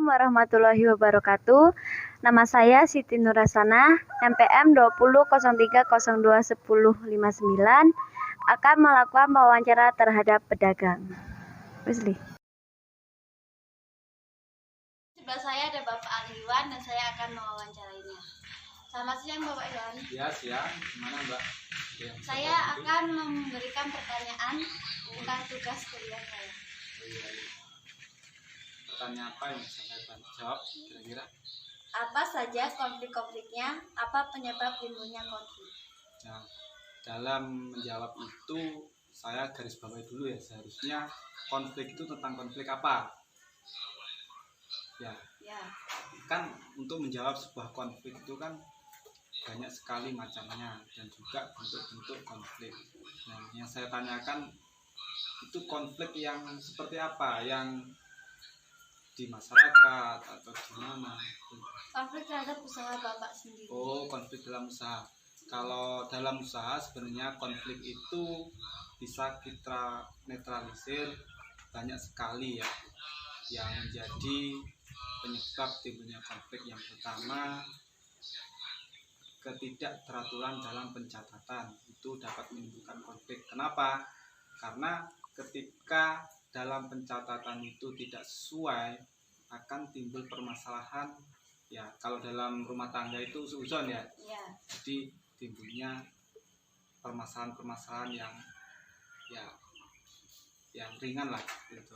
warahmatullahi wabarakatuh. Nama saya Siti Nurasana, NPM 2003021059, akan melakukan wawancara terhadap pedagang. Wesley. Sebelah saya ada Bapak Aliwan dan saya akan mewawancarainya. Selamat siang Bapak Iwan. Ya, siang. Gimana Mbak? Ya, saya akan memberikan pertanyaan tentang tugas kuliah saya. Pertanyaan apa yang bisa saya jawab kira-kira? Apa saja konflik-konfliknya? Apa penyebab timbulnya konflik? Nah, dalam menjawab itu saya garis bawahi dulu ya, seharusnya konflik itu tentang konflik apa? Ya. Kan untuk menjawab sebuah konflik itu kan banyak sekali macamnya dan juga bentuk-bentuk konflik. Nah, yang saya tanyakan itu konflik yang seperti apa, yang di masyarakat atau di mana? Konflik terhadap usaha Bapak sendiri. Oh, konflik dalam usaha. Kalau dalam usaha sebenarnya konflik itu bisa kita netralisir banyak sekali ya, yang menjadi penyebab timbulnya konflik. Yang pertama, ketidakteraturan dalam pencatatan itu dapat menimbulkan konflik. Kenapa? Karena ketika dalam pencatatan itu tidak sesuai, akan timbul permasalahan ya. Kalau dalam rumah tangga itu suuzon ya. Jadi timbulnya permasalahan-permasalahan yang ringan lah gitu.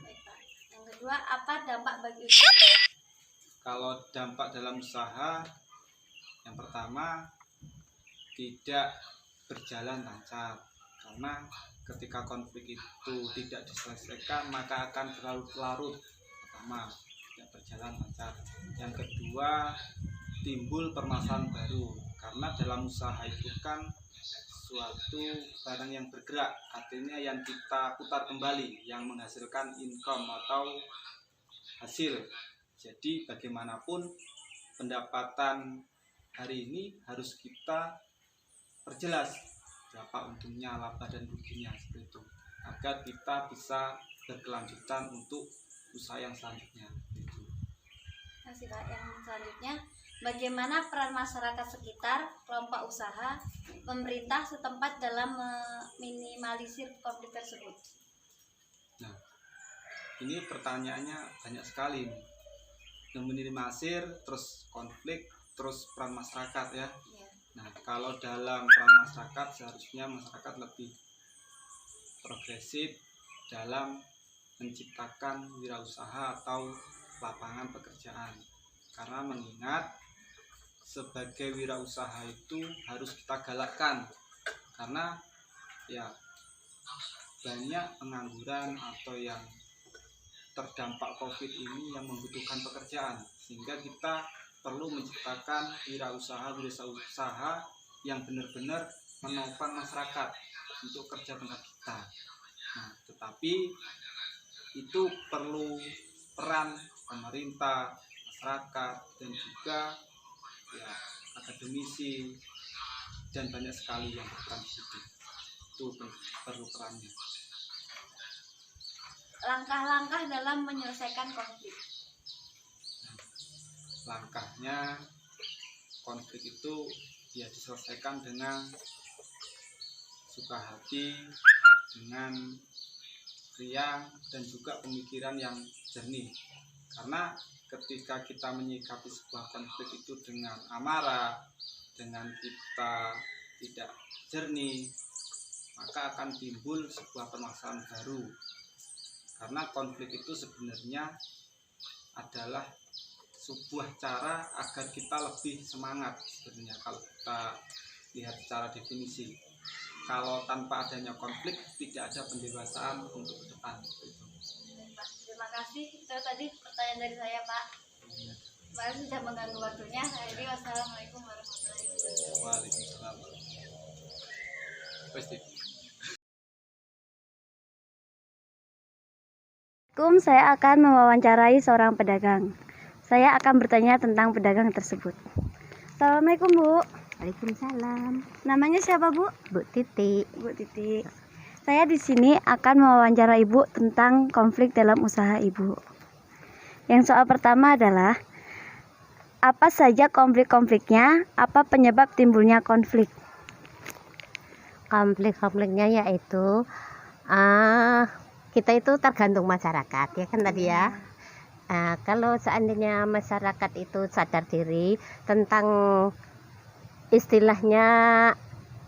Baik, Pak. Yang kedua, apa dampak bagi usaha? Kalau dampak dalam usaha, yang pertama tidak berjalan lancar, karena ketika konflik itu tidak diselesaikan maka akan berlarut-larut. Pertama, tidak berjalan lancar. Yang kedua, timbul permasalahan baru, karena dalam usaha itu kan suatu barang yang bergerak, artinya yang kita putar kembali, yang menghasilkan income atau hasil. Jadi bagaimanapun pendapatan hari ini harus kita perjelas berapa untungnya, laba dan ruginya, seperti itu, agar kita bisa berkelanjutan untuk usaha yang selanjutnya. Terima kasih Pak. Yang selanjutnya, bagaimana peran masyarakat sekitar, kelompok usaha, pemerintah setempat dalam meminimalisir konflik tersebut? Nah, ini pertanyaannya banyak sekali nih. Meminimalisir, terus konflik, terus peran masyarakat ya. Nah, kalau dalam peran masyarakat, seharusnya masyarakat lebih progresif dalam menciptakan wirausaha atau lapangan pekerjaan. Karena mengingat sebagai wirausaha itu harus kita galakkan, karena ya banyak pengangguran atau yang terdampak COVID ini yang membutuhkan pekerjaan, sehingga kita perlu menciptakan wirausaha yang benar-benar menopang masyarakat untuk kerja tempat kita. Nah, tetapi itu perlu peran pemerintah, masyarakat, dan juga ya akademisi, dan banyak sekali yang berperan di situ. Itu perlu perannya. Langkah-langkah dalam menyelesaikan konflik. Langkahnya, konflik itu ya diselesaikan dengan suka hati, dengan riang, dan juga pemikiran yang jernih. Karena ketika kita menyikapi sebuah konflik itu dengan amarah, dengan kita tidak jernih, maka akan timbul sebuah permasalahan baru. Karena konflik itu sebenarnya adalah sebuah cara agar kita lebih semangat sebenarnya, kalau kita lihat secara definisi. Kalau tanpa adanya konflik, tidak ada pendewasaan untuk ke depan. Terima kasih. Itu tadi pertanyaan dari saya, Pak. Terima kasih sudah mengganggu waktunya. Jadi wassalamualaikum warahmatullahi wabarakatuh. Waalaikumsalam. Saya akan mewawancarai seorang pedagang. Saya akan bertanya tentang pedagang tersebut. Assalamualaikum Bu. Waalaikumsalam. Namanya siapa Bu? Bu Titi. Bu Titi. Saya di sini akan mewawancarai Ibu tentang konflik dalam usaha Ibu. Yang soal pertama adalah apa saja konflik-konfliknya, apa penyebab timbulnya konflik? Konflik-konfliknya yaitu kita itu tergantung masyarakat ya kan tadi ya. Kalau seandainya masyarakat itu sadar diri tentang istilahnya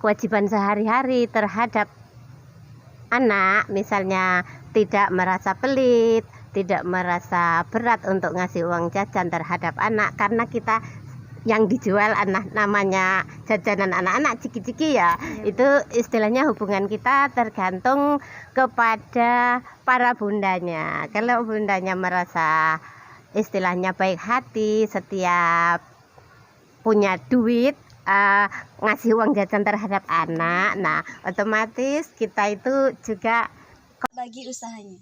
kewajiban sehari-hari terhadap anak, misalnya tidak merasa pelit, tidak merasa berat untuk ngasih uang jajan terhadap anak, karena kita yang dijual anak namanya jajanan anak-anak ciki-ciki ya, itu istilahnya hubungan kita tergantung kepada para bundanya. Kalau bundanya merasa istilahnya baik hati, setiap punya duit ngasih uang jajan terhadap anak, nah otomatis kita itu juga Bagi usahanya.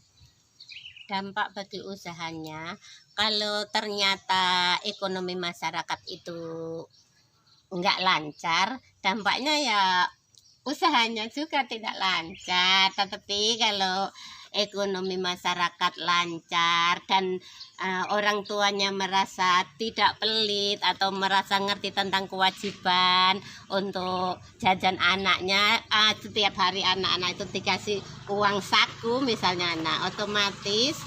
dampak bagi usahanya. Kalau ternyata ekonomi masyarakat itu enggak lancar, dampaknya ya usahanya juga tidak lancar. Tetapi kalau ekonomi masyarakat lancar dan orang tuanya merasa tidak pelit atau merasa ngerti tentang kewajiban untuk jajan anaknya, setiap hari anak-anak itu dikasih uang saku misalnya, nah otomatis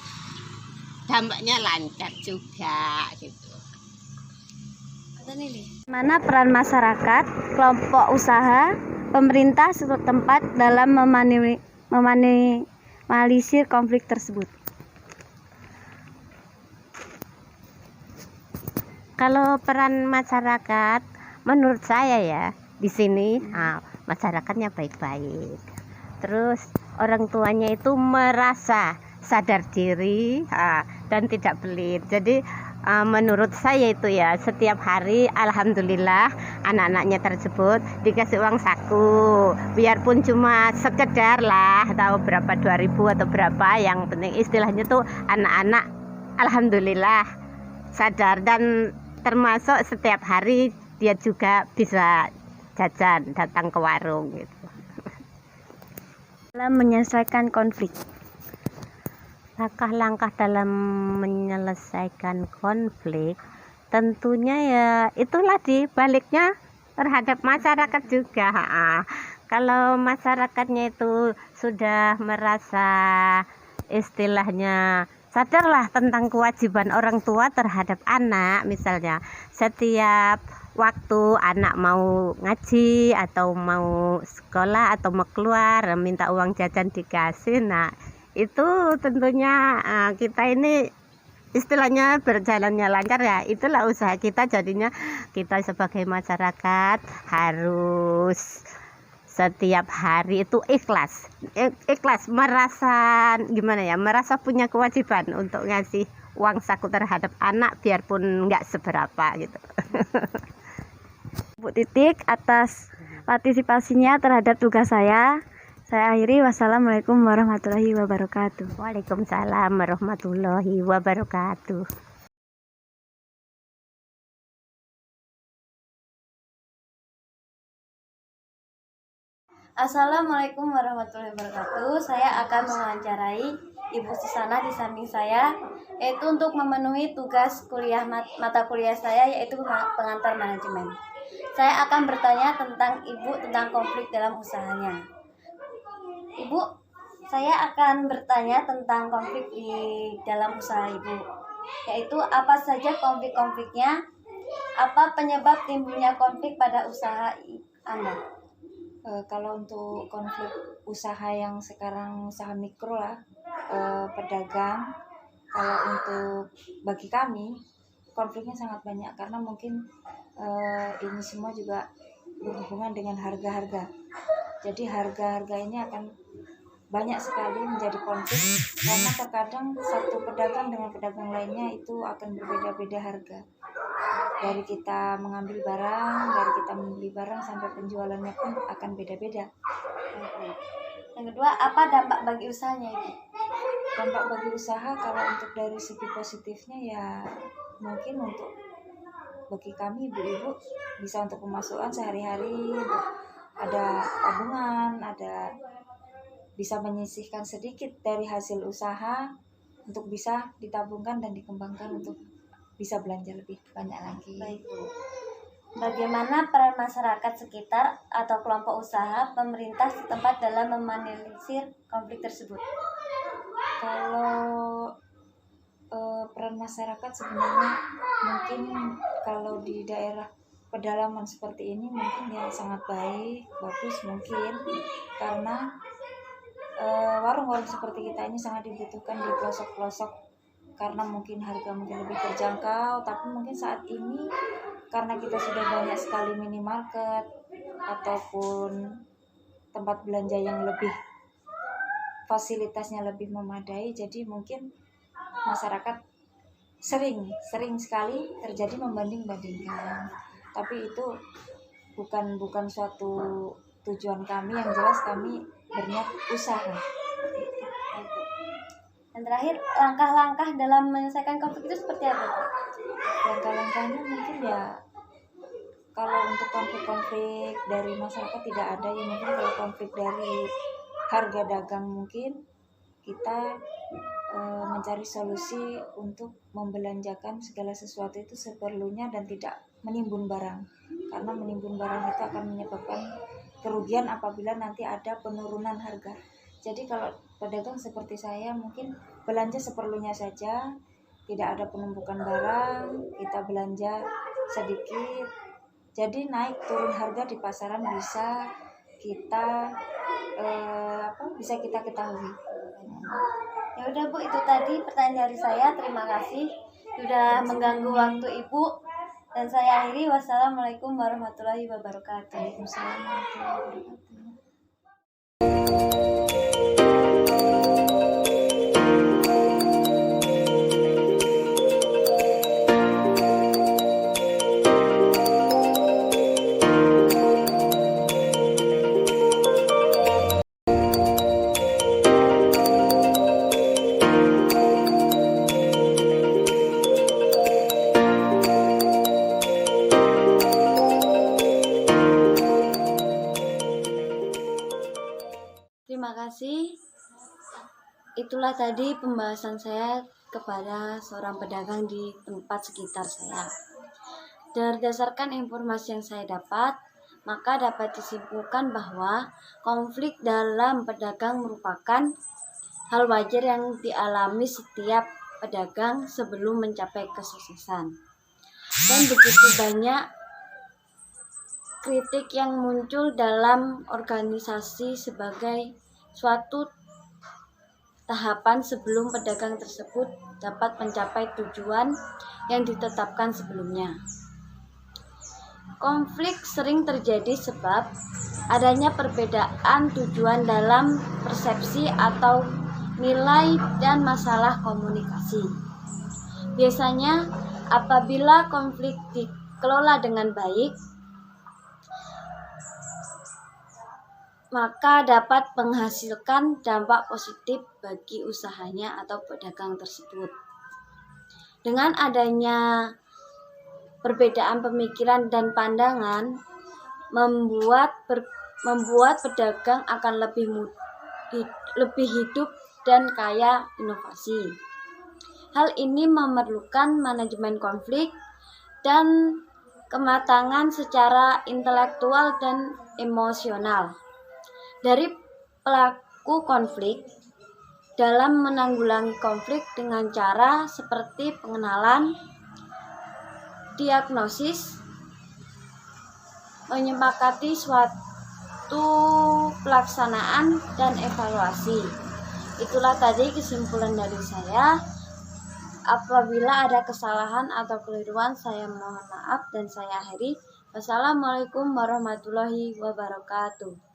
dampaknya lancar juga gitu. Mana peran masyarakat, kelompok usaha, pemerintah setempat dalam meminimalisir konflik tersebut? Kalau peran masyarakat, menurut saya ya di sini masyarakatnya baik-baik. Terus orang tuanya itu merasa sadar diri dan tidak pelit. Jadi menurut saya itu ya setiap hari alhamdulillah anak-anaknya tersebut dikasih uang saku, biarpun cuma sekedar lah, tahu berapa 2.000 atau berapa, yang penting istilahnya tuh anak-anak alhamdulillah sadar, dan termasuk setiap hari dia juga bisa jajan, datang ke warung gitu. Dalam menyelesaikan konflik, Langkah-langkah dalam menyelesaikan konflik tentunya ya itulah dibaliknya terhadap masyarakat juga. Kalau masyarakatnya itu sudah merasa istilahnya sadarlah tentang kewajiban orang tua terhadap anak, misalnya setiap waktu anak mau ngaji atau mau sekolah atau mau keluar minta uang jajan dikasih, nah itu tentunya kita ini istilahnya berjalannya lancar ya, itulah usaha kita. Jadinya kita sebagai masyarakat harus setiap hari itu ikhlas merasa gimana ya, merasa punya kewajiban untuk ngasih uang saku terhadap anak biarpun nggak seberapa gitu. Bu Titik atas partisipasinya terhadap tugas saya. Saya akhiri, wassalamualaikum warahmatullahi wabarakatuh. Waalaikumsalam warahmatullahi wabarakatuh. Assalamualaikum warahmatullahi wabarakatuh. Saya akan mewawancarai Ibu Susana di samping saya, yaitu untuk memenuhi tugas kuliah mata kuliah saya, yaitu pengantar manajemen. Saya akan bertanya tentang Ibu tentang konflik dalam usahanya. Ibu, saya akan bertanya tentang konflik di dalam usaha Ibu, yaitu apa saja konflik-konfliknya, apa penyebab timbulnya konflik pada usaha Anda? Kalau untuk konflik usaha yang sekarang usaha mikro lah, pedagang, kalau untuk bagi kami konfliknya sangat banyak karena mungkin ini semua juga berhubungan dengan harga-harga. Jadi harga-harga ini akan banyak sekali menjadi konflik karena terkadang satu pedagang dengan pedagang lainnya itu akan berbeda-beda harga. Dari kita mengambil barang, dari kita membeli barang sampai penjualannya pun akan beda-beda. Yang kedua, apa dampak bagi usahanya Ibu? Dampak bagi usaha kalau untuk dari segi positifnya ya mungkin untuk bagi kami ibu-ibu bisa untuk pemasukan sehari-hari, untuk ada tabungan, ada bisa menyisihkan sedikit dari hasil usaha untuk bisa ditabungkan dan dikembangkan untuk bisa belanja lebih banyak lagi. Baik, Bu. Bagaimana peran masyarakat sekitar atau kelompok usaha pemerintah setempat dalam meminimalisir konflik tersebut? Kalau peran masyarakat sebenarnya mungkin kalau di daerah pedalaman seperti ini mungkin ya sangat bagus mungkin, karena warung-warung seperti kita ini sangat dibutuhkan di pelosok-pelosok, karena mungkin harga mungkin lebih terjangkau. Tapi mungkin saat ini karena kita sudah banyak sekali minimarket ataupun tempat belanja yang lebih fasilitasnya lebih memadai, jadi mungkin masyarakat sering sekali terjadi membanding-bandingkan. Tapi itu bukan suatu tujuan kami, yang jelas kami berniat usaha. Dan terakhir, langkah-langkah dalam menyelesaikan konflik itu seperti apa, Bu? Langkah-langkahnya mungkin ya, kalau untuk konflik-konflik dari masyarakat tidak ada ya, mungkin kalau konflik dari harga dagang mungkin kita mencari solusi untuk membelanjakan segala sesuatu itu seperlunya dan tidak menimbun barang, karena menimbun barang itu akan menyebabkan kerugian apabila nanti ada penurunan harga. Jadi kalau pedagang seperti saya mungkin belanja seperlunya saja, tidak ada penumpukan barang, kita belanja sedikit, jadi naik turun harga di pasaran bisa kita ketahui. Ya udah, Bu, itu tadi pertanyaan dari saya. Terima kasih sudah mengganggu waktu Ibu. Dan saya akhiri. Wassalamualaikum warahmatullahi wabarakatuh. Waalaikumsalam warahmatullahi wabarakatuh. Terima kasih. Itulah tadi pembahasan saya kepada seorang pedagang di tempat sekitar saya. Berdasarkan informasi yang saya dapat, maka dapat disimpulkan bahwa konflik dalam pedagang merupakan hal wajar yang dialami setiap pedagang sebelum mencapai kesuksesan. Dan begitu banyak kritik yang muncul dalam organisasi sebagai suatu tahapan sebelum pedagang tersebut dapat mencapai tujuan yang ditetapkan sebelumnya. Konflik sering terjadi sebab adanya perbedaan tujuan dalam persepsi atau nilai dan masalah komunikasi. Biasanya apabila konflik dikelola dengan baik, maka dapat menghasilkan dampak positif bagi usahanya atau pedagang tersebut. Dengan adanya perbedaan pemikiran dan pandangan, membuat pedagang akan lebih hidup dan kaya inovasi. Hal ini memerlukan manajemen konflik dan kematangan secara intelektual dan emosional dari pelaku konflik dalam menanggulangi konflik dengan cara seperti pengenalan, diagnosis, menyepakati suatu pelaksanaan, dan evaluasi. Itulah tadi kesimpulan dari saya. Apabila ada kesalahan atau keliruan, saya mohon maaf dan saya akhiri. Wassalamualaikum warahmatullahi wabarakatuh.